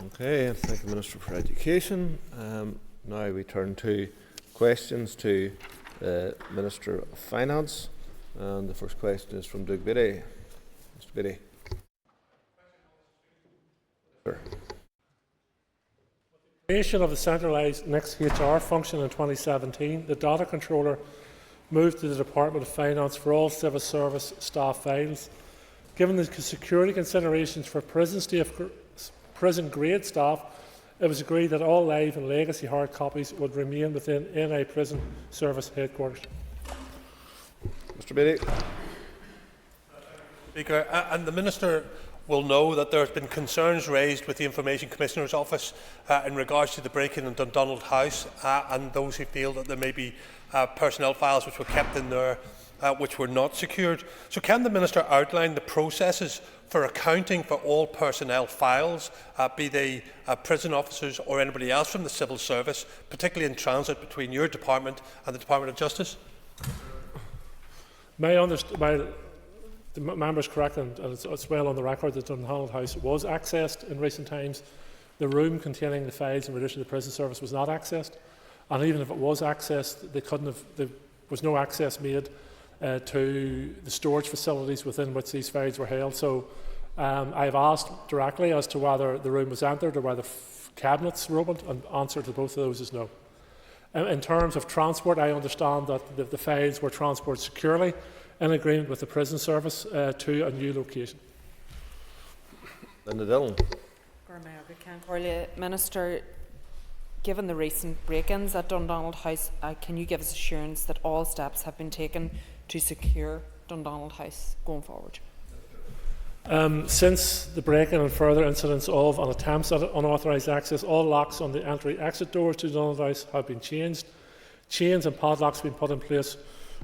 Okay, thank the Minister for Education. Now we turn to questions to the Minister of Finance, and the first question is from Doug Beattie. Mr. Beattie. Sir. Creation of the centralised Next HR function in 2017, the data controller moved to the Department of Finance for all civil service staff files. Given the security considerations for prison-grade staff, it was agreed that all live and legacy hard copies would remain within NI Prison Service headquarters. Mr. Beattie. Speaker, and the Minister will know that there have been concerns raised with the Information Commissioner's Office in regards to the break-in in Dundonald House and those who feel that there may be personnel files which were kept in there which were not secured. So can the Minister outline the processes for accounting for all personnel files, be they prison officers or anybody else from the civil service, particularly in transit between your department and the Department of Justice? The member is correct, and it's well on the record that Dundonald House was accessed in recent times. The room containing the files in relation to the prison service was not accessed, and even if it was accessed, there was no access made to the storage facilities within which these files were held. So I have asked directly as to whether the room was entered or whether cabinets were opened, and the answer to both of those is no. In terms of transport, I understand that the files were transported securely in agreement with the prison service to a new location. Linda Dillon. Minister, given the recent break-ins at Dundonald House, can you give us assurance that all steps have been taken to secure Dundonald House going forward? Since the break-in and further incidents of and attempts at unauthorised access, all locks on the entry-exit doors to Dundonald House have been changed. Chains and padlocks have been put in place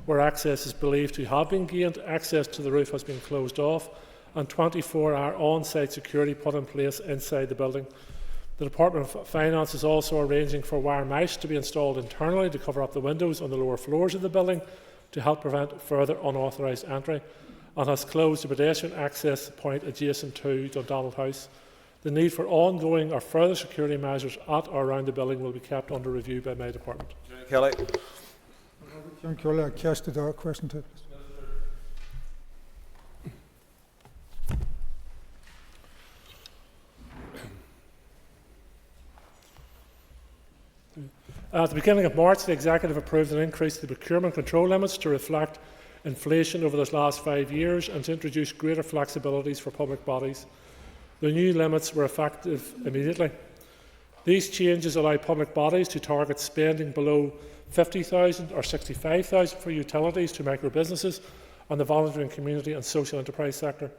where access is believed to have been gained. Access to the roof has been closed off, and 24-hour on-site security put in place inside the building. The Department of Finance is also arranging for wire mesh to be installed internally to cover up the windows on the lower floors of the building to help prevent further unauthorised entry, and has closed the pedestrian access point adjacent to Dundonald House. The need for ongoing or further security measures at or around the building will be kept under review by my department. Kelly. Question to At the beginning of March, the Executive approved an increase to the procurement control limits to reflect inflation over the last 5 years and to introduce greater flexibilities for public bodies. The new limits were effective immediately. These changes allow public bodies to target spending below 50,000 or 65,000 for utilities to micro-businesses and the volunteering community and social enterprise sector.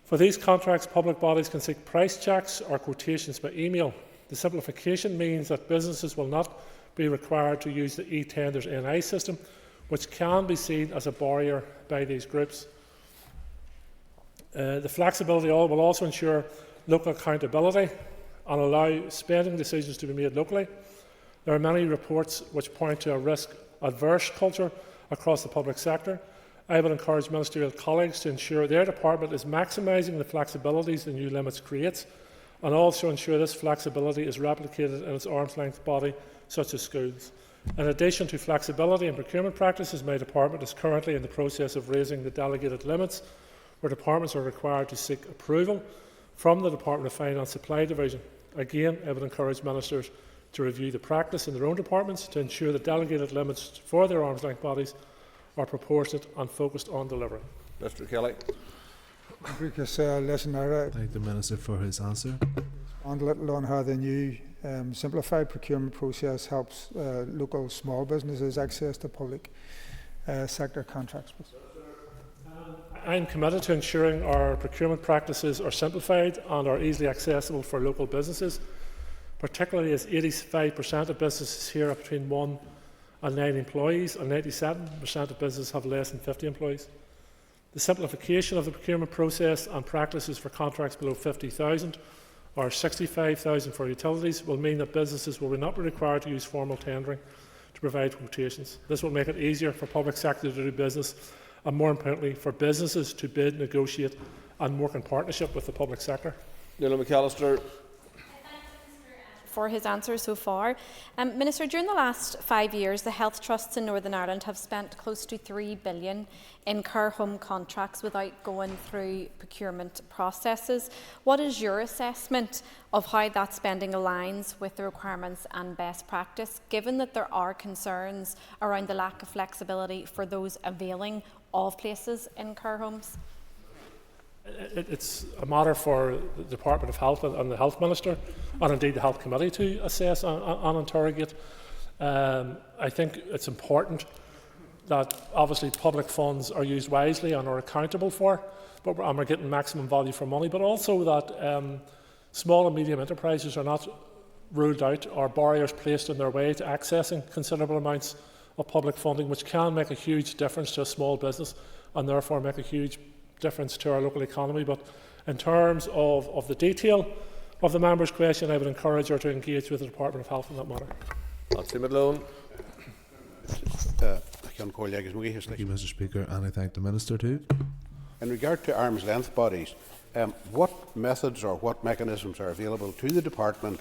For these contracts, public bodies can seek price checks or quotations by email. The simplification means that businesses will not be required to use the e-tenders NI system, which can be seen as a barrier by these groups. The flexibility will also ensure local accountability and allow spending decisions to be made locally. There are many reports which point to a risk-averse culture across the public sector. I would encourage ministerial colleagues to ensure their department is maximising the flexibilities the new limits create, and also ensure this flexibility is replicated in its arm's-length body, such as schools. In addition to flexibility in procurement practices, my department is currently in the process of raising the delegated limits, where departments are required to seek approval from the Department of Finance Supply Division. Again, I would encourage ministers to review the practice in their own departments to ensure that delegated limits for their arm's-length bodies are proportionate and focused on delivery. Mr. Kelly. Thank the Minister for his answer. On a little on how the new simplified procurement process helps local small businesses access to public sector contracts. I am committed to ensuring our procurement practices are simplified and are easily accessible for local businesses, particularly as 85% of businesses here are between 1 and 9 employees, and 97% of businesses have less than 50 employees. The simplification of the procurement process and practices for contracts below 50,000 or 65,000 for utilities will mean that businesses will not be required to use formal tendering to provide quotations. This will make it easier for public sector to do business and, more importantly, for businesses to bid, negotiate and work in partnership with the public sector. Neil McAllister. for his answer so far. Minister, during the last 5 years, the health trusts in Northern Ireland have spent close to £3 billion in care home contracts without going through procurement processes. What is your assessment of how that spending aligns with the requirements and best practice, given that there are concerns around the lack of flexibility for those availing of places in care homes? It's a matter for the Department of Health and the Health Minister, and indeed the Health Committee, to assess and interrogate. I think it's important that obviously public funds are used wisely and are accountable for, and we're getting maximum value for money, but also that small and medium enterprises are not ruled out or barriers placed in their way to accessing considerable amounts of public funding, which can make a huge difference to a small business and therefore make a huge difference to our local economy. But in terms of the detail of the member's question, I would encourage her to engage with the Department of Health in that matter. Thank you, Mr. Speaker, and I thank the Minister too. In regard to arm's length bodies, what methods or what mechanisms are available to the Department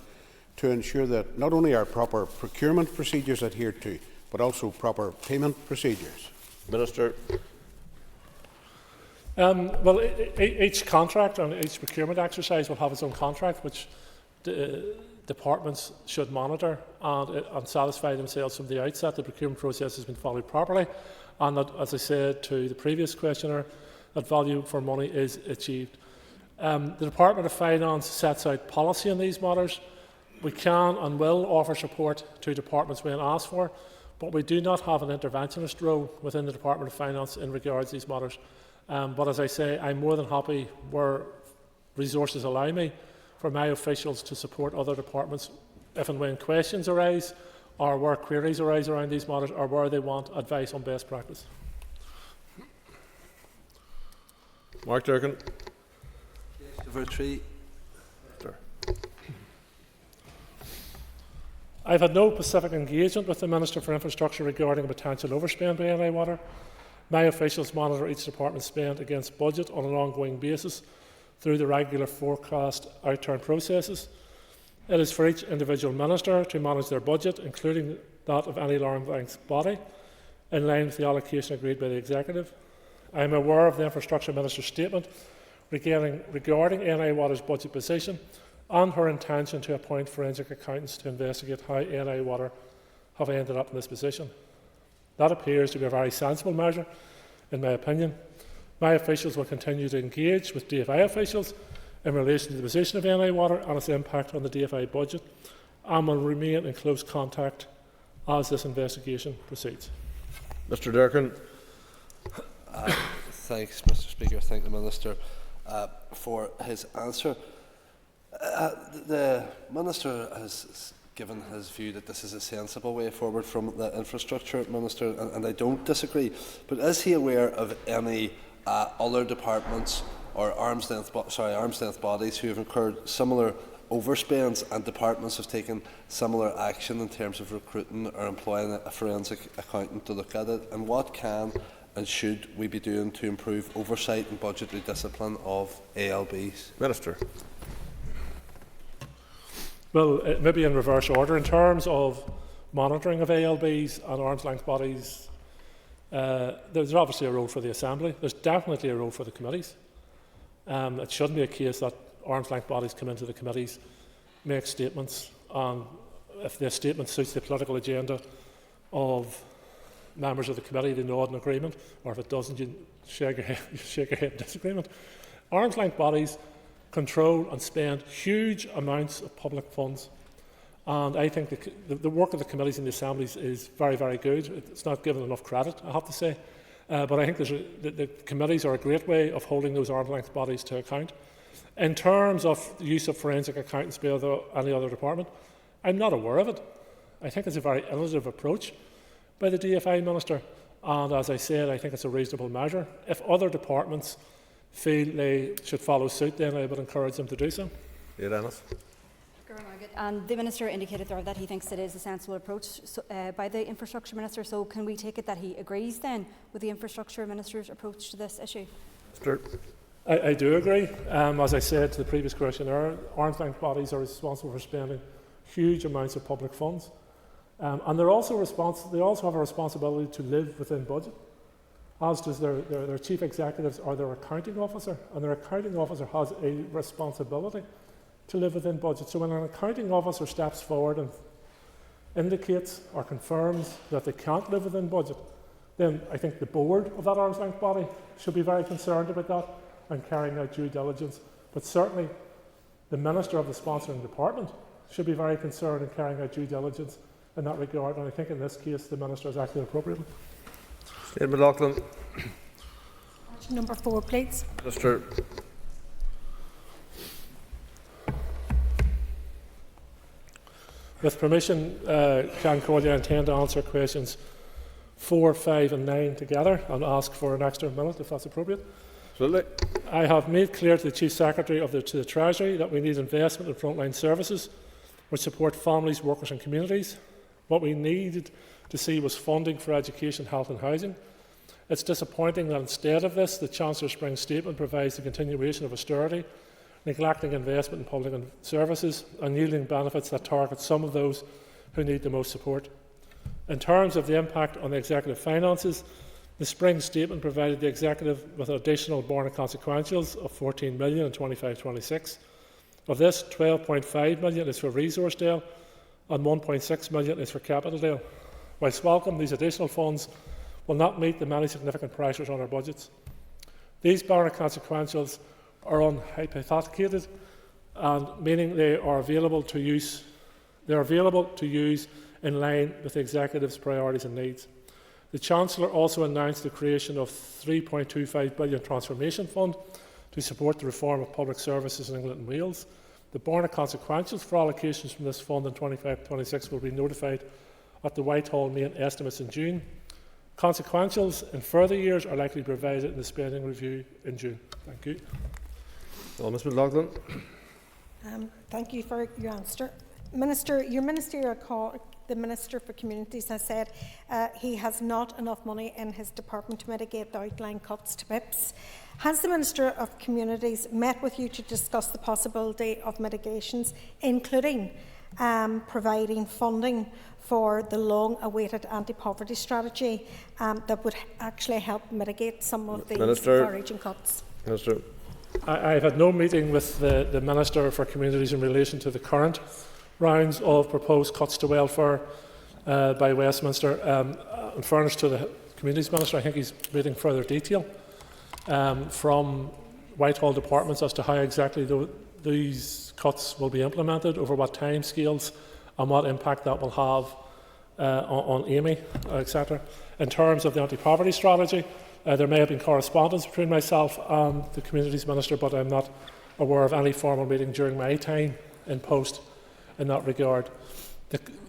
to ensure that not only are proper procurement procedures adhered to, but also proper payment procedures? Minister. Well, each contract and each procurement exercise will have its own contract, which departments should monitor and satisfy themselves from the outset the procurement process has been followed properly, and that, as I said to the previous questioner, that value for money is achieved. The Department of Finance sets out policy in these matters. We can and will offer support to departments when asked for, but we do not have an interventionist role within the Department of Finance in regards to these matters. But as I say, I'm more than happy, where resources allow me, for my officials to support other departments if and when questions arise, or where queries arise around these matters, or where they want advice on best practice. Mark Durkin. I've had no specific engagement with the Minister for Infrastructure regarding a potential overspend by NI Water. My officials monitor each department's spend against budget on an ongoing basis through the regular forecast outturn processes. It is for each individual minister to manage their budget, including that of any arm's-length body, in line with the allocation agreed by the Executive. I am aware of the Infrastructure Minister's statement regarding NI Water's budget position and her intention to appoint forensic accountants to investigate how NI Water have ended up in this position. That appears to be a very sensible measure, in my opinion. My officials will continue to engage with DFI officials in relation to the position of NI Water and its impact on the DFI budget, and will remain in close contact as this investigation proceeds. Mr. Durkin. Thanks, Mr. Speaker. Thank the Minister for his answer. The Minister has given his view that this is a sensible way forward from the Infrastructure Minister, and I don't disagree. But is he aware of any other departments or arm's length bodies who have incurred similar overspends, and departments have taken similar action in terms of recruiting or employing a forensic accountant to look at it? And what can and should we be doing to improve oversight and budgetary discipline of ALBs? Minister. Well, maybe in reverse order. In terms of monitoring of ALBs and arm's length bodies, there's obviously a role for the Assembly. There's definitely a role for the committees. It shouldn't be a case that arm's length bodies come into the committees, make statements, and if their statement suits the political agenda of members of the committee, they nod in agreement, or if it doesn't, you shake your head in disagreement. Arm's length bodies control and spend huge amounts of public funds, and I think the work of the committees and the assemblies is very, very good. It's not given enough credit, I have to say, but I think the committees are a great way of holding those arm's length bodies to account. In terms of the use of forensic accountants by any other department, I'm not aware of it. I think it's a very innovative approach by the DFI Minister, and as I said, I think it's a reasonable measure. If other departments feel they should follow suit, then I would encourage them to do so. And the Minister indicated there that he thinks it is a sensible approach by the Infrastructure Minister, so can we take it that he agrees then with the Infrastructure Minister's approach to this issue? I do agree. As I said to the previous questioner, arm's length bodies are responsible for spending huge amounts of public funds. And they're also they also have a responsibility to live within budget, as does their chief executives or their accounting officer. And their accounting officer has a responsibility to live within budget. So when an accounting officer steps forward and indicates or confirms that they can't live within budget, then I think the board of that arm's length body should be very concerned about that and carrying out due diligence. But certainly the Minister of the sponsoring department should be very concerned in carrying out due diligence in that regard, and I think in this case the Minister has acted appropriately. Stephen McLaughlin. Number 4, please. Minister. With permission, Can Collier, I intend to answer questions 4, 5 and 9 together and ask for an extra minute if that's appropriate. Absolutely. I have made clear to the Chief Secretary to the Treasury that we need investment in frontline services which support families, workers and communities. What we needed to see was funding for education, health and housing. It's disappointing that instead of this, the Chancellor Spring statement provides the continuation of austerity, neglecting investment in public services and yielding benefits that target some of those who need the most support. In terms of the impact on the executive finances, the Spring statement provided the executive with additional borne consequentials of 14 million in 25-26. Of this, 12.5 million is for Resourcedale and 1.6 million is for Capitaldale. Whilst welcome, these additional funds will not meet the many significant pressures on our budgets. These borne consequentials are unhypothecated, and meaning they are available to use. They are available to use in line with the executive's priorities and needs. The Chancellor also announced the creation of £3.25 billion transformation fund to support the reform of public services in England and Wales. The borne consequentials for allocations from this fund in 25-26 will be notified at the Whitehall main estimates in June. Consequentials in further years are likely to be provided in the spending review in June. Thank you. Well, Ms McLaughlin. Thank you for your answer. Minister, your ministerial call, the Minister for Communities has said he has not enough money in his department to mitigate the outline cuts to PIPs. Has the Minister of Communities met with you to discuss the possibility of mitigations, including providing funding for the long-awaited anti-poverty strategy that would actually help mitigate some of these far-reaching cuts? Minister. I've had no meeting with the Minister for Communities in relation to the current rounds of proposed cuts to welfare by Westminster. In fairness to the Communities Minister, I think he's waiting further detail from Whitehall departments as to how exactly these cuts will be implemented, over what timescales and what impact that will have on Amy, etc. In terms of the anti-poverty strategy, there may have been correspondence between myself and the Communities Minister, but I'm not aware of any formal meeting during my time in post in that regard.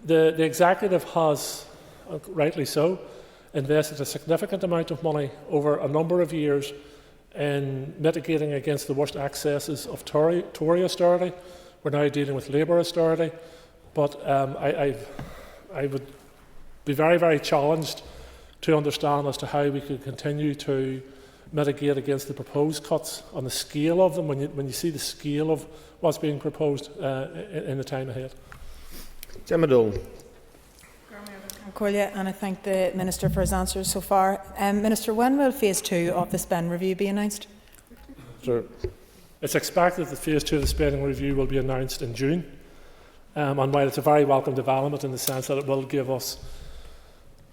The Executive has, rightly so, invested a significant amount of money over a number of years in mitigating against the worst excesses of Tory austerity. We're now dealing with Labour austerity, but I would be very, very challenged to understand as to how we could continue to mitigate against the proposed cuts on the scale of them when you see the scale of what's being proposed in the time ahead. Gemma Dolan. And I thank the Minister for his answers so far. Minister, when will Phase 2 of the spend review be announced? Sir. It's expected that Phase 2 of the spending review will be announced in June. And while it's a very welcome development in the sense that it will give us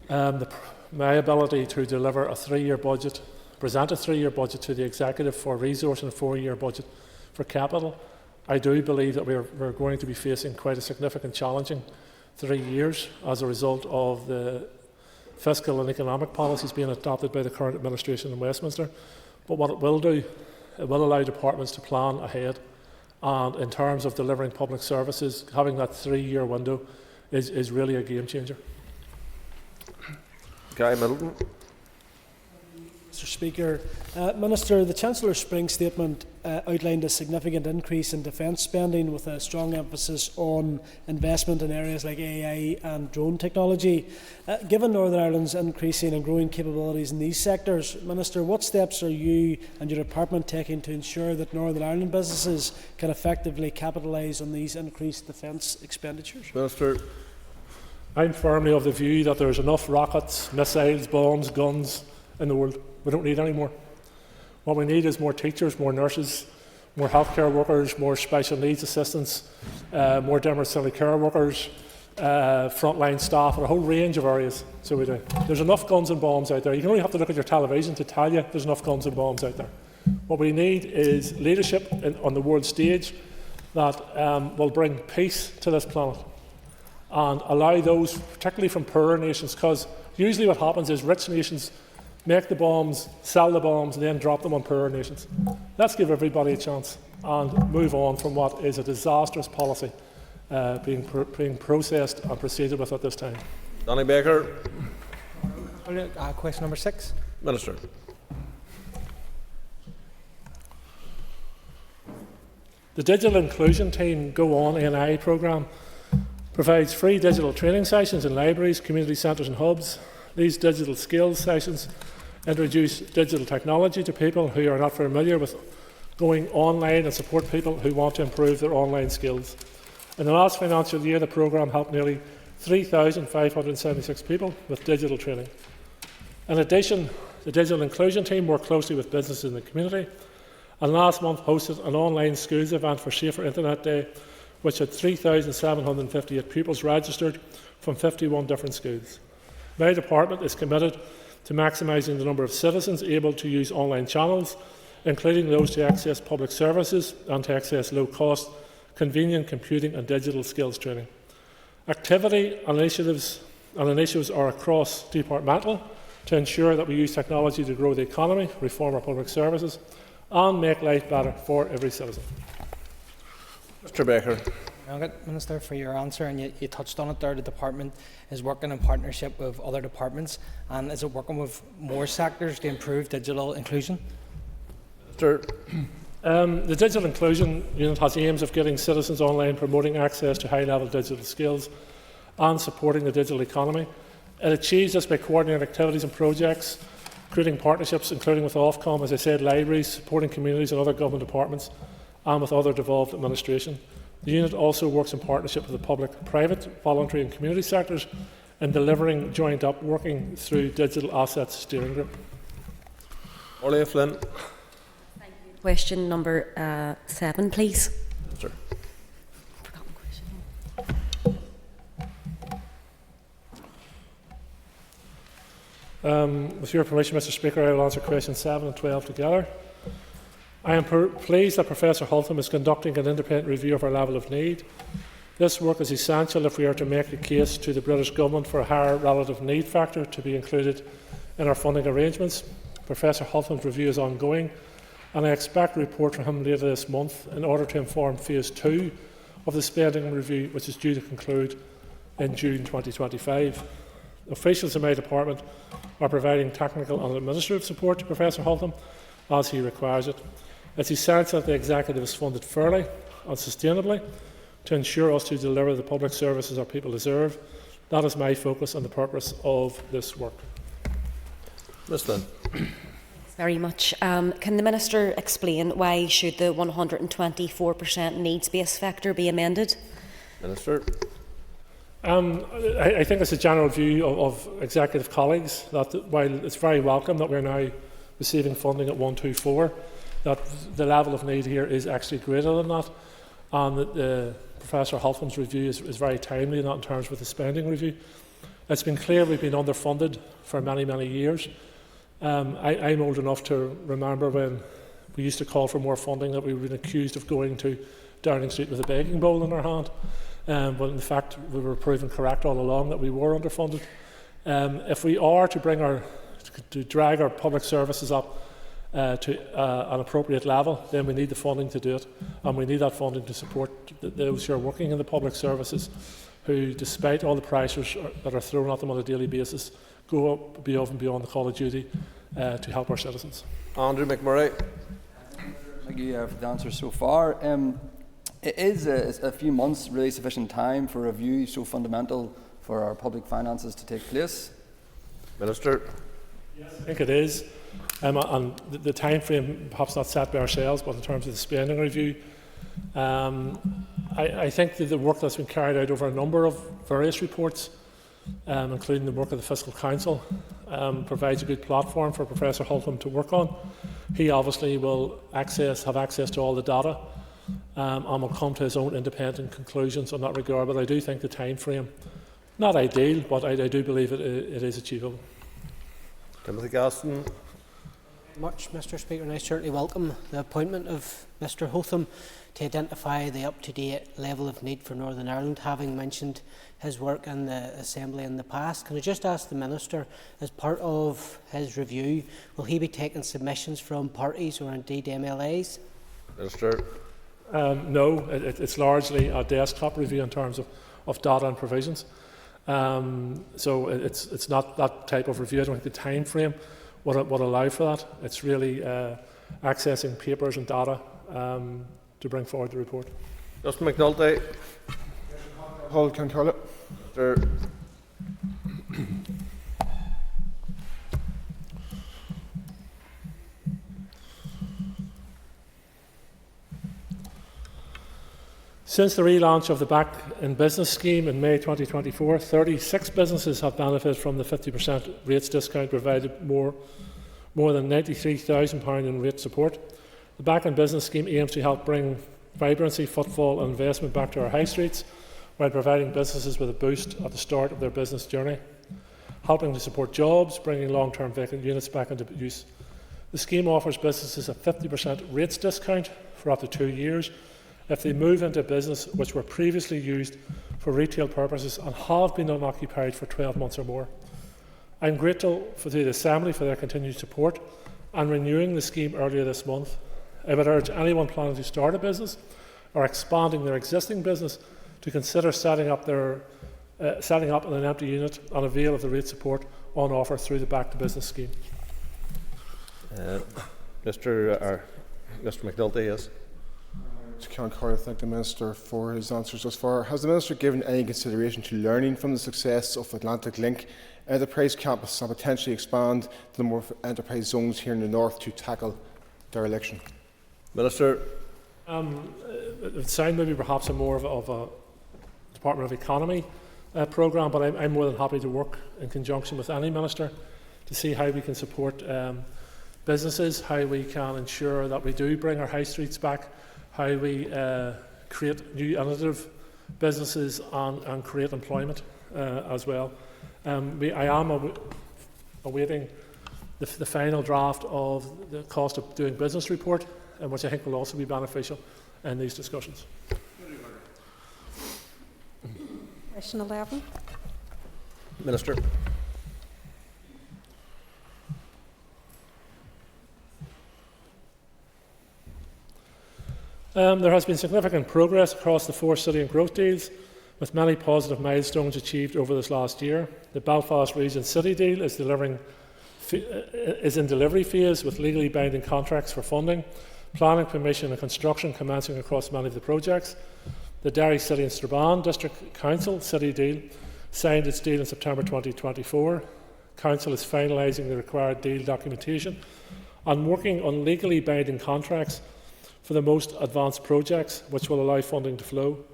my ability to deliver a 3-year budget, present a 3-year budget to the Executive for resource and a 4-year budget for capital, I do believe that we're going to be facing quite a significant challenging 3 years as a result of the fiscal and economic policies being adopted by the current administration in Westminster. But what it will do, it will allow departments to plan ahead, and in terms of delivering public services, having that 3-year window is really a game changer. Guy Middleton. Mr. Speaker, Minister, the Chancellor Spring statement outlined a significant increase in defence spending with a strong emphasis on investment in areas like AI and drone technology. Given Northern Ireland's increasing and growing capabilities in these sectors, Minister, what steps are you and your department taking to ensure that Northern Ireland businesses can effectively capitalise on these increased defence expenditures? Minister. I'm firmly of the view that there's enough rockets, missiles, bombs, guns in the world. We don't need any more. What we need is more teachers, more nurses, more healthcare workers, more special needs assistants, more domiciliary care workers, frontline staff, and a whole range of areas. So we do. There's enough guns and bombs out there. You only have to look at your television to tell you there's enough guns and bombs out there. What we need is leadership on the world stage that will bring peace to this planet and allow those, particularly from poorer nations, because usually what happens is rich nations make the bombs, sell the bombs, and then drop them on poorer nations. Let's give everybody a chance and move on from what is a disastrous policy being processed and proceeded with at this time. Danny Baker. Question number 6. Minister. The Digital Inclusion Team Go On NI programme provides free digital training sessions in libraries, community centres and hubs. These digital skills sessions introduce digital technology to people who are not familiar with going online and support people who want to improve their online skills. In the last financial year, the programme helped nearly 3,576 people with digital training. In addition, the Digital Inclusion Team worked closely with businesses in the community and last month hosted an online schools event for Safer Internet Day, which had 3,758 pupils registered from 51 different schools. My department is committed to maximising the number of citizens able to use online channels, including those to access public services and to access low-cost, convenient computing and digital skills training. Activity and initiatives are cross-departmental to ensure that we use technology to grow the economy, reform our public services and make life better for every citizen. Mr. Baker. Minister, for your answer, and you touched on it there. The department is working in partnership with other departments, and is it working with more sectors to improve digital inclusion? The Digital Inclusion Unit has aims of getting citizens online, promoting access to high-level digital skills and supporting the digital economy. It achieves this by coordinating activities and projects, creating partnerships, including with Ofcom, as I said, libraries, supporting communities and other government departments, and with other devolved administration. The unit also works in partnership with the public, private, voluntary and community sectors in delivering joint up working through Digital Assets Steering Group. Orlia Flynn. Question number 7, please. Sir. With your permission, Mr. Speaker, I will answer questions 7 and 12 together. I am pleased that Professor Holtham is conducting an independent review of our level of need. This work is essential if we are to make the case to the British Government for a higher relative need factor to be included in our funding arrangements. Professor Holtham's review is ongoing, and I expect a report from him later this month in order to inform Phase 2 of the spending review, which is due to conclude in June 2025. Officials in my department are providing technical and administrative support to Professor Holtham as he requires it. It's essential that the Executive is funded fairly and sustainably to ensure us to deliver the public services our people deserve. That is my focus and the purpose of this work. Ms. Lynn. Thanks very much. Can the Minister explain why should the 124% needs-based factor be amended? Minister. I think it's a general view of Executive colleagues that while it's very welcome that we're now receiving funding at 124, that the level of need here is actually greater than that, and that Professor Holtham's review is very timely in that in terms with the spending review. It's been clear we've been underfunded for many, many years. I'm old enough to remember when we used to call for more funding that we were accused of going to Downing Street with a begging bowl in our hand, but in fact we were proven correct all along that we were underfunded. If we are to drag our public services up to an appropriate level, then we need the funding to do it, and we need that funding to support those who are working in the public services who, despite all the pressures that are thrown at them on a daily basis, go above and beyond the call of duty to help our citizens. Andrew McMurray. Thank you for the answer so far. It is a few months really sufficient time for a review so fundamental for our public finances to take place? Minister. Yes, I think it is. And the time frame perhaps not set by ourselves, but in terms of the spending review, I think that the work that's been carried out over a number of various reports, including the work of the Fiscal Council, provides a good platform for Professor Hultham to work on. He obviously will have access to all the data and will come to his own independent conclusions on that regard. But I do think the time frame, not ideal, but I do believe it is achievable. Timothy Gaston. Much, Mr. Speaker, and I certainly welcome the appointment of Mr. Hotham to identify the up-to-date level of need for Northern Ireland, having mentioned his work in the Assembly in the past. Can I just ask the Minister, as part of his review, will he be taking submissions from parties or indeed MLAs? Minister. No, it's largely a desktop review in terms of data and provisions. So it's not that type of review. I don't think the time frame would allow for that. It's really accessing papers and data to bring forward the report. Justin McNulty. Hold control it. Since the relaunch of the Back in Business scheme in May 2024, 36 businesses have benefited from the 50% rates discount, provided more than £93,000 in rate support. The Back in Business scheme aims to help bring vibrancy, footfall and investment back to our high streets, while providing businesses with a boost at the start of their business journey, helping to support jobs, bringing long-term vacant units back into use. The scheme offers businesses a 50% rates discount for up to 2 years if they move into a business which were previously used for retail purposes and have been unoccupied for 12 months or more. I am grateful to the Assembly for their continued support and renewing the scheme earlier this month. I would urge anyone planning to start a business or expanding their existing business to consider setting up in an empty unit and avail of the rate support on offer through the Back to Business scheme. Mr. McNulty, yes. I thank the Minister for his answers thus far. Has the Minister given any consideration to learning from the success of Atlantic Link Enterprise Campus and potentially expand to the more enterprise zones here in the north to tackle dereliction? Minister. It would sound maybe perhaps more of a Department of Economy programme, but I'm more than happy to work in conjunction with any Minister to see how we can support businesses, how we can ensure that we do bring our high streets back, how we create new innovative businesses and create employment as well. I am awaiting the final draft of the cost of doing business report, which I think will also be beneficial in these discussions. Question 11. Minister. There has been significant progress across the 4 city and growth deals, with many positive milestones achieved over this last year. The Belfast Region City deal is in delivery phase, with legally binding contracts for funding, planning permission and construction commencing across many of the projects. The Derry City and Strabane District Council City deal signed its deal in September 2024. Council is finalising the required deal documentation and working on legally binding contracts for the most advanced projects, which will allow funding to flow.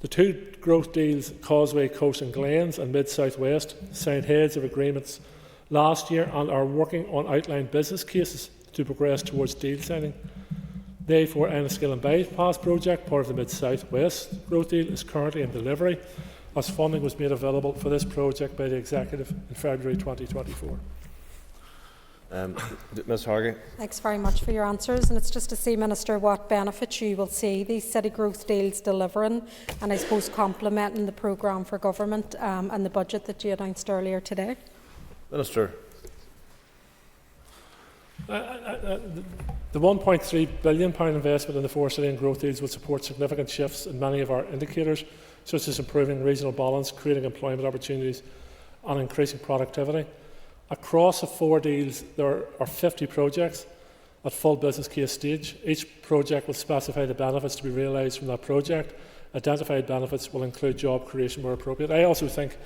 The 2 growth deals, Causeway Coast and Glens and Mid-South West, signed heads of agreements last year and are working on outlined business cases to progress towards deal signing. The A4 Enniskillen Bypass project, part of the Mid-South West growth deal, is currently in delivery, as funding was made available for this project by the Executive in February 2024. Ms Hargey. Thanks very much for your answers, and it's just to see, Minister, what benefits you will see these city growth deals delivering, and I suppose complementing the programme for government and the budget that you announced earlier today. Minister. The £1.3 billion investment in the 4 city and growth deals will support significant shifts in many of our indicators, such as improving regional balance, creating employment opportunities and increasing productivity. Across the 4 deals, there are 50 projects, at full business case stage. Each project will specify the benefits to be realised from that project. Identified benefits will include job creation where appropriate. I also think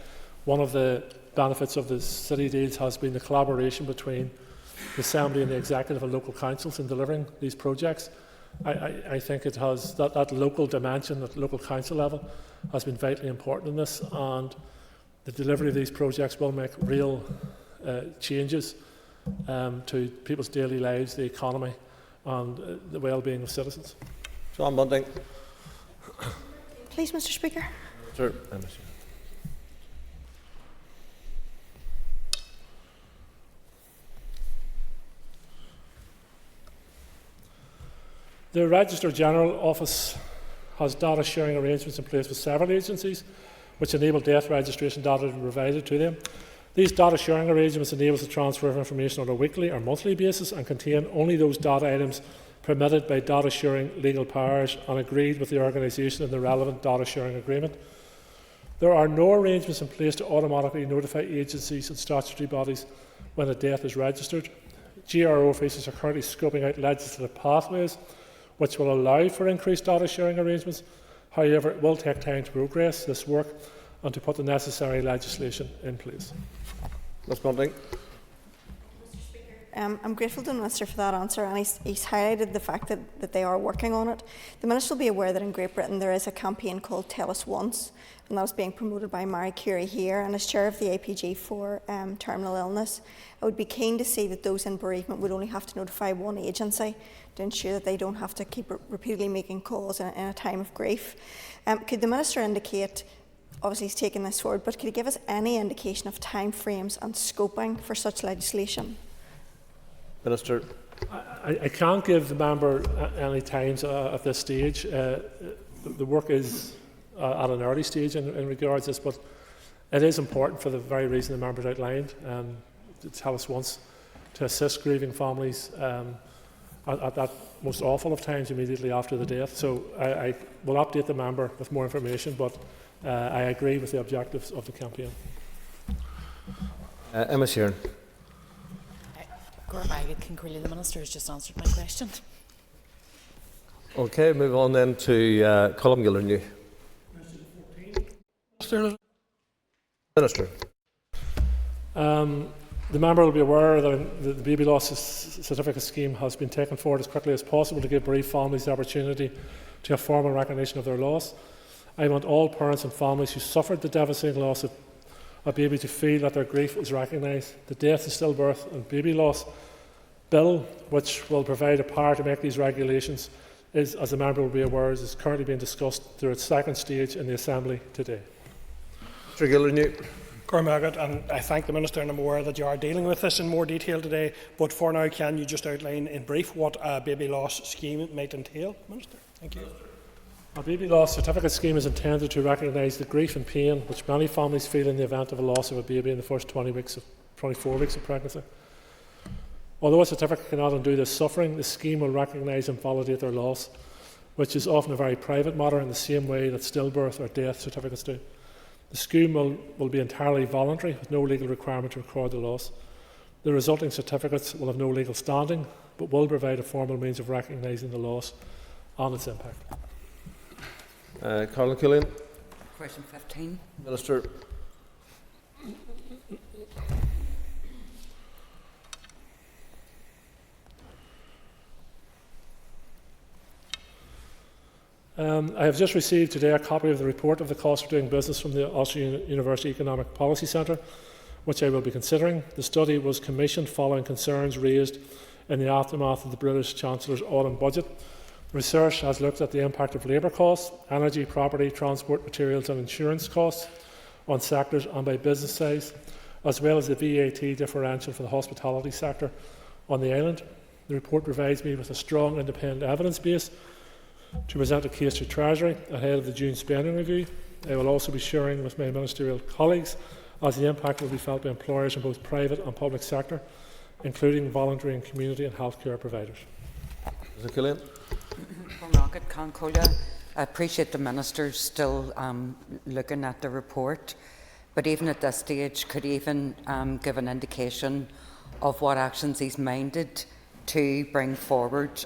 one of the benefits of the city deals has been the collaboration between the Assembly and the Executive and local councils in delivering these projects. I think it has that local dimension at local council level has been vitally important in this, and the delivery of these projects will make real changes to people's daily lives, the economy and the well-being of citizens. John Bunting. Please, Mr. Speaker. Sir. The Registrar General Office has data sharing arrangements in place with several agencies which enable death registration data to be provided to them. These data sharing arrangements enable the transfer of information on a weekly or monthly basis and contain only those data items permitted by data sharing legal powers and agreed with the organisation in the relevant data sharing agreement. There are no arrangements in place to automatically notify agencies and statutory bodies when a death is registered. GRO officers are currently scoping out legislative pathways which will allow for increased data sharing arrangements. However, it will take time to progress this work and to put the necessary legislation in place. Ms. Bunting. I'm grateful to the Minister for that answer, and he's highlighted the fact that they are working on it. The Minister will be aware that in Great Britain there is a campaign called Tell Us Once, and that is being promoted by Marie Curie here, and as Chair of the APG for terminal illness, I would be keen to see that those in bereavement would only have to notify one agency to ensure that they don't have to keep repeatedly making calls in a time of grief. Could the Minister indicate, obviously he's taken this forward, but could he give us any indication of timeframes and scoping for such legislation? Minister. I can't give the member any times at this stage. The work is at an early stage in regards to this, but it is important for the very reason the member outlined, to tell us once, to assist grieving families at that most awful of times immediately after the death. So I will update the member with more information, but I agree with the objectives of the campaign. Emma Sheeran. The Minister has just answered my question. Okay, move on then to Colm Gildernew. Minister. The member will be aware that the baby loss certificate scheme has been taken forward as quickly as possible to give bereaved families the opportunity to have formal recognition of their loss. I want all parents and families who suffered the devastating loss of a baby to feel that their grief is recognised. The Death and Stillbirth and Baby Loss Bill, which will provide a power to make these regulations, is, as the member will be aware, is currently being discussed through its second stage in the Assembly today. Mr. Gildernew. Cormac, and I thank the Minister, and I'm aware that you are dealing with this in more detail today, but for now, can you just outline in brief what a baby loss scheme might entail, Minister? Thank you. A baby loss certificate scheme is intended to recognise the grief and pain which many families feel in the event of a loss of a baby in the first 24 weeks of pregnancy. Although a certificate cannot undo this suffering, the scheme will recognise and validate their loss, which is often a very private matter in the same way that stillbirth or death certificates do. The scheme will be entirely voluntary, with no legal requirement to record the loss. The resulting certificates will have no legal standing, but will provide a formal means of recognising the loss and its impact. Carla Killian. Question 15. Minister. I have just received today a copy of the report of the cost of doing business from the Ulster University Economic Policy Centre, which I will be considering. The study was commissioned following concerns raised in the aftermath of the British Chancellor's autumn budget. The research has looked at the impact of labour costs, energy, property, transport, materials and insurance costs on sectors and by business size, as well as the VAT differential for the hospitality sector on the island. The report provides me with a strong independent evidence base to present a case to Treasury ahead of the June spending review. I will also be sharing with my ministerial colleagues as the impact will be felt by employers in both private and public sector, including voluntary and community and healthcare providers. Mr. Killian. I appreciate the Minister still looking at the report, but even at this stage, could he even give an indication of what actions he's minded to bring forward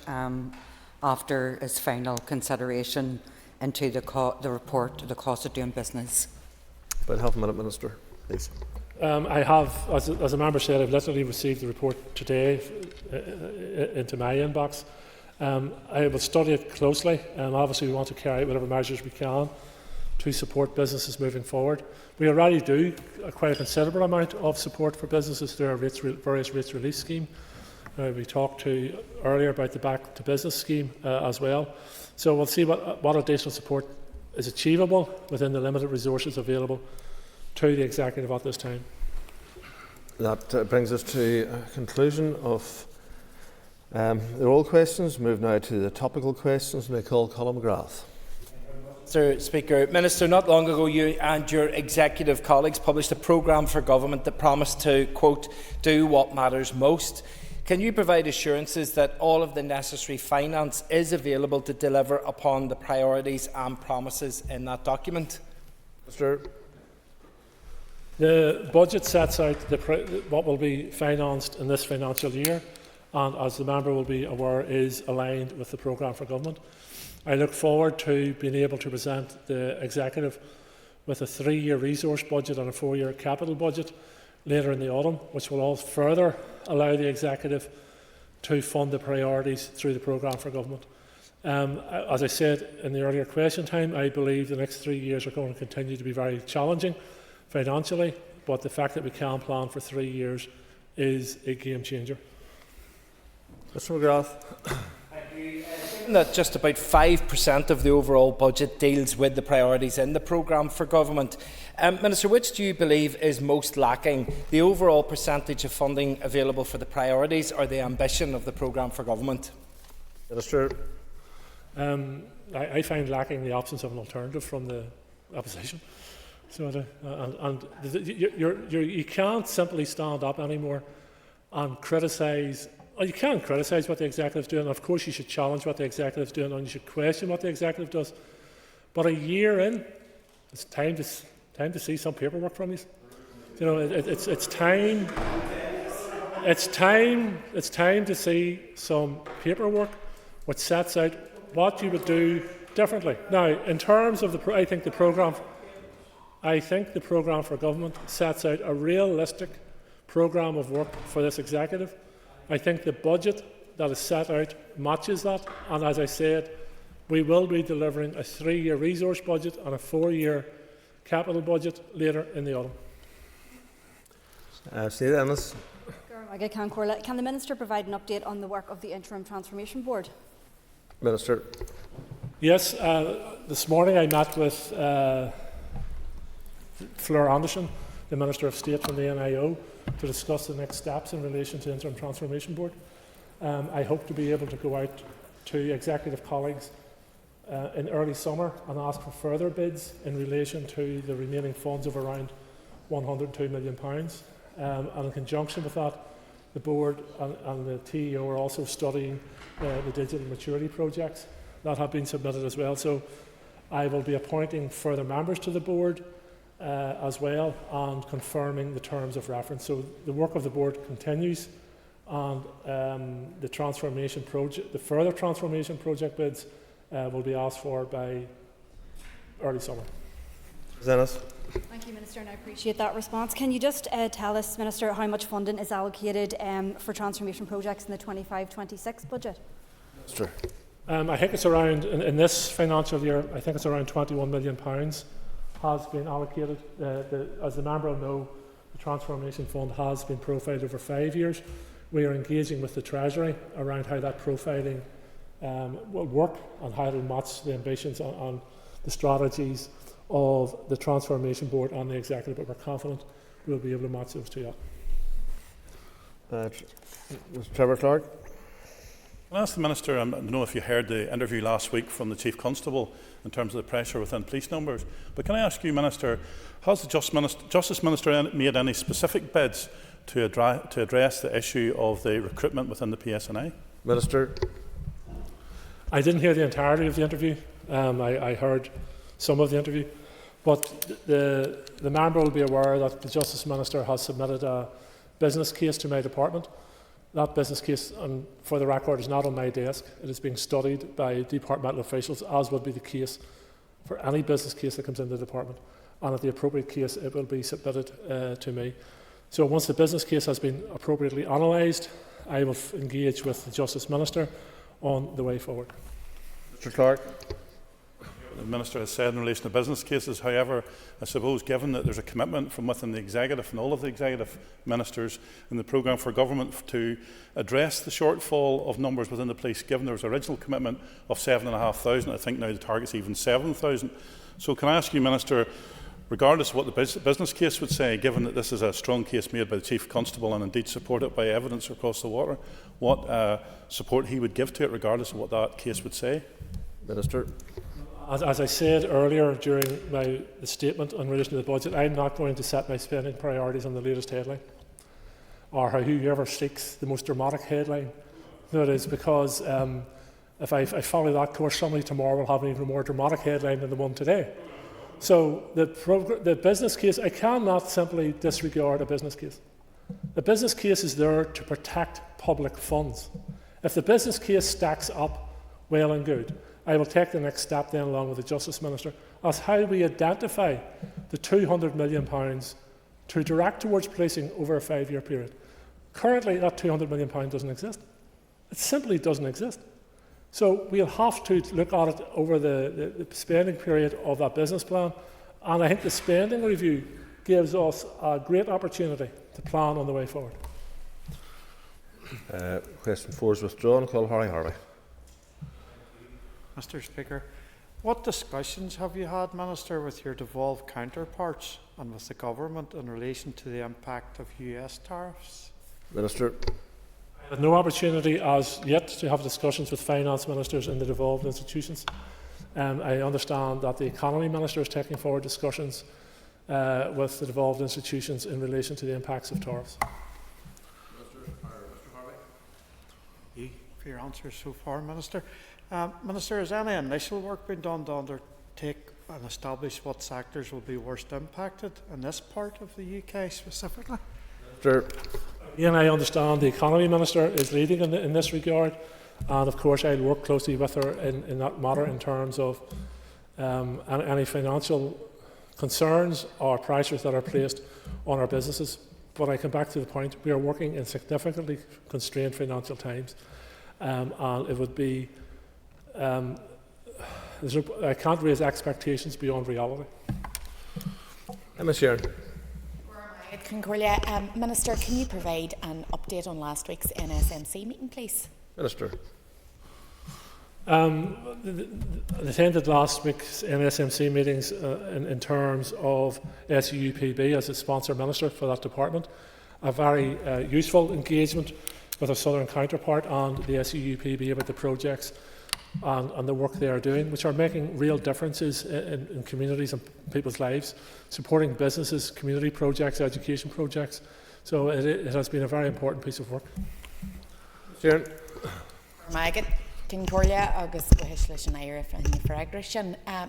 after his final consideration into the report, the cost of doing business? About half a minute, Minister, please. I have, as a member said, I've literally received the report today into my inbox. I will study it closely. Obviously, we want to carry out whatever measures we can to support businesses moving forward. We already do quite a considerable amount of support for businesses through our various rates relief scheme. We talked earlier about the Back to Business scheme as well. So we'll see what additional support is achievable within the limited resources available to the Executive at this time. That brings us to a conclusion of the oral questions. Move now to the topical questions, and I call Colin McGrath. Mr. Speaker, Minister, not long ago you and your executive colleagues published a programme for government that promised to, quote, do what matters most. Can you provide assurances that all of the necessary finance is available to deliver upon the priorities and promises in that document? Mr. The budget sets out what will be financed in this financial year, and as the member will be aware, is aligned with the programme for government. I look forward to being able to present the Executive with a 3-year resource budget and a 4-year capital budget later in the autumn, which will all further allow the Executive to fund the priorities through the programme for government. As I said in the earlier question time, I believe the next 3 years are going to continue to be very challenging financially, but the fact that we can plan for 3 years is a game changer. Mr. McGrath. Given that just about 5% of the overall budget deals with the priorities in the programme for government, Minister, which do you believe is most lacking? The overall percentage of funding available for the priorities or the ambition of the programme for government? Minister. I find lacking the absence of an alternative from the opposition. So, you can't simply stand up anymore and criticise. You can criticise what the Executive is doing. Of course, you should challenge what the Executive is doing, and you should question what the Executive does. But a year in, it's time to see some paperwork from you. You know, it's time. It's time to see some paperwork which sets out what you would do differently. Now, in terms of I think the programme for government sets out a realistic programme of work for this Executive. I think the budget that is set out matches that, and as I said, we will be delivering a 3-year resource budget and a 4-year capital budget later in the autumn. Can the Minister provide an update on the work of the Interim Transformation Board? Minister. Yes, this morning I met with Fleur Anderson, the Minister of State from the NIO, to discuss the next steps in relation to the Interim Transformation Board. I hope to be able to go out to executive colleagues in early summer and ask for further bids in relation to the remaining funds of around £102 million. And in conjunction with that, the Board and the TEO are also studying the digital maturity projects that have been submitted as well. So I will be appointing further members to the Board as well, and confirming the terms of reference. So the work of the Board continues, and the transformation project, the further transformation project bids will be asked for by early summer. Zenas. Thank you, Minister, and I appreciate that response. Can you just tell us, Minister, how much funding is allocated for transformation projects in the 25-26 budget? Minister. I think it's around, in this financial year, I think it's around £21 million has been allocated. As the member will know, the Transformation Fund has been profiled over 5 years. We are engaging with the Treasury around how that profiling will work and how it will match the ambitions and the strategies of the Transformation Board and the Executive, but we're confident we'll be able to match those two up. Mr. Trevor Clark. I'll ask the Minister, I don't know if you heard the interview last week from the Chief Constable in terms of the pressure within police numbers, but can I ask you, Minister, has the Justice Minister made any specific bids to address the issue of the recruitment within the PSNI? Minister. I didn't hear the entirety of the interview. I heard some of the interview, but the member will be aware that the Justice Minister has submitted a business case to my department That business case, and for the record, is not on my desk. It is being studied by departmental officials, as would be the case for any business case that comes into the department. And at the appropriate case, it will be submitted to me. So once the business case has been appropriately analysed, I will engage with the Justice Minister on the way forward. Mr Clark. The Minister has said in relation to business cases. However, I suppose given that there's a commitment from within the Executive and all of the Executive Ministers in the programme for government to address the shortfall of numbers within the police, given there was an original commitment of 7,500, I think now the target's even 7,000. So can I ask you, Minister, regardless of what the business case would say, given that this is a strong case made by the Chief Constable and indeed supported by evidence across the water, what support he would give to it, regardless of what that case would say? Minister. As I said earlier during the statement in relation to the budget, I'm not going to set my spending priorities on the latest headline, or whoever seeks the most dramatic headline. That is because if I follow that course, somebody tomorrow will have an even more dramatic headline than the one today. So the business case, I cannot simply disregard a business case. The business case is there to protect public funds. If the business case stacks up, well and good. I will take the next step then along with the Justice Minister as how we identify the £200 million to direct towards policing over a 5-year period. Currently that £200 million doesn't exist. It simply doesn't exist. So we'll have to look at it over the spending period of that business plan, and I think the spending review gives us a great opportunity to plan on the way forward. Question 4 is withdrawn. Call Harry. Mr Speaker, what discussions have you had, Minister, with your devolved counterparts and with the government in relation to the impact of US tariffs? Minister. I had no opportunity as yet to have discussions with finance ministers in the devolved institutions. I understand that the economy minister is taking forward discussions with the devolved institutions in relation to the impacts of tariffs. Thank you for your answers so far, Minister. Minister, has any initial work been done to undertake and establish what sectors will be worst impacted in this part of the UK specifically? Minister. Again, I understand the economy minister is leading in this regard, and of course I'll work closely with her in that matter in terms of any financial concerns or pressures that are placed on our businesses. But I come back to the point, we are working in significantly constrained financial times, and it would be I can't raise expectations beyond reality. Emma Sheeran. Concordia, Minister, can you provide an update on last week's NSMC meeting, please? Minister. I attended last week's NSMC meetings in terms of SUPB as a sponsor minister for that department. A very useful engagement with our southern counterpart and the SUPB about the projects and the work they are doing, which are making real differences in communities and people's lives, supporting businesses, community projects, education projects. So it has been a very important piece of work. Sharon.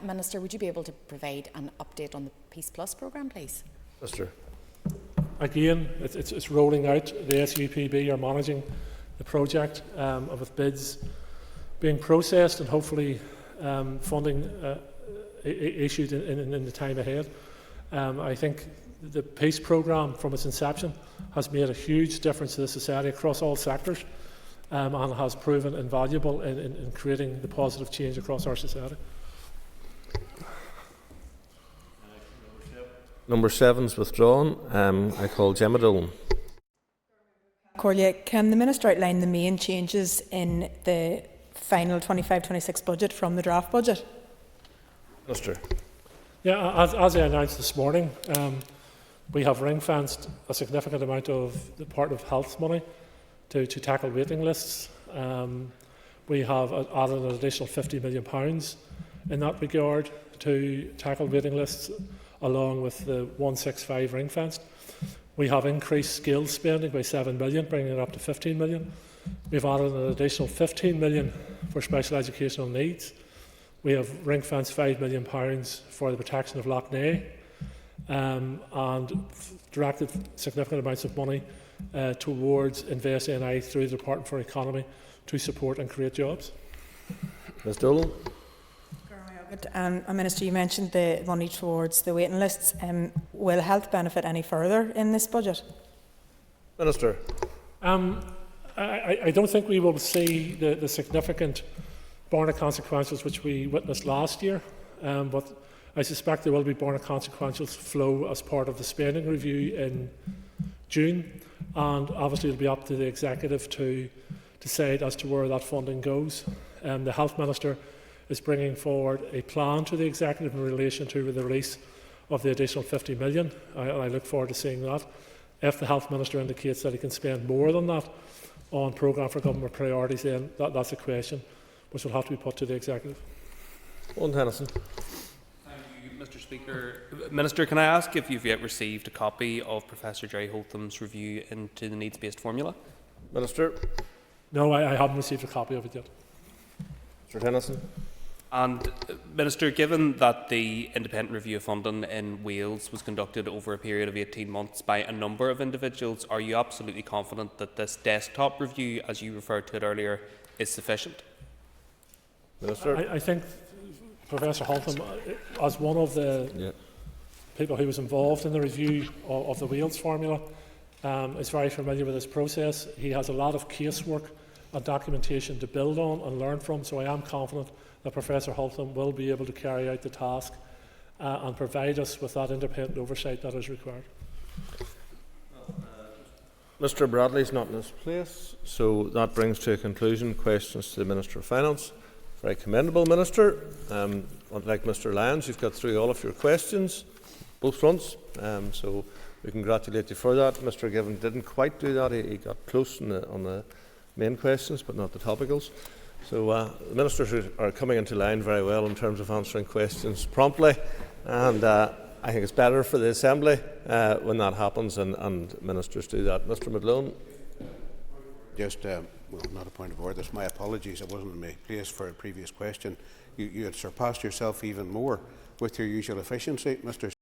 Minister, would you be able to provide an update on the Peace Plus programme, please? Minister. Again, it's rolling out. The SUPB are managing the project with bids being processed and hopefully funding issued in the time ahead. I think the PEACE programme from its inception has made a huge difference to the society across all sectors and has proven invaluable in creating the positive change across our society. Number 7 is withdrawn. I call Gemma Dillon. Corlia, can the Minister outline the main changes in the final 25-26 budget from the draft budget? Minister. Yeah, as I announced this morning, we have ring-fenced a significant amount of the Department of Health money to tackle waiting lists. We have added an additional £50 million in that regard to tackle waiting lists, along with the 165 ring-fenced. We have increased skills spending by £7 million, bringing it up to £15 million. We've added an additional £15 million for special educational needs. We have ring-fenced £5 million for the protection of Lough Neagh. and directed significant amounts of money towards Invest NI through the Department for Economy to support and create jobs. Ms Dolan. Minister, you mentioned the money towards the waiting lists. Will health benefit any further in this budget? Minister. I don't think we will see the significant borne consequences which we witnessed last year, but I suspect there will be borne consequences flow as part of the spending review in June, and obviously it will be up to the Executive to decide as to where that funding goes. The Health Minister is bringing forward a plan to the Executive in relation to the release of the additional 50 million. I look forward to seeing that. If the Health Minister indicates that he can spend more than that on programme for government priorities, then that's a question which will have to be put to the Executive. Owen Tennyson. Thank you, Mr Speaker. Minister, can I ask if you've yet received a copy of Professor Jerry Holtham's review into the needs-based formula? Minister. No, I haven't received a copy of it yet. Mr Tennyson. And, Minister, given that the independent review of funding in Wales was conducted over a period of 18 months by a number of individuals, are you absolutely confident that this desktop review, as you referred to it earlier, is sufficient? Minister. I think Professor Holtham, as one of the people who was involved in the review of the Wales formula, is very familiar with this process. He has a lot of casework and documentation to build on and learn from, so I am confident that Professor Holtham will be able to carry out the task and provide us with that independent oversight that is required. Mr Bradley is not in his place, so that brings to a conclusion questions to the Minister of Finance. Very commendable, Minister. Like Mr Lyons, you've got through all of your questions, both fronts, so we congratulate you for that. Mr Given didn't quite do that. He got close on the main questions, but not the topicals. So the Ministers are coming into line very well in terms of answering questions promptly, and I think it's better for the Assembly when that happens and Ministers do that. Mr Madlone. Just, well, not a point of order. My apologies. I wasn't in my place for a previous question. You had surpassed yourself even more with your usual efficiency, Mr.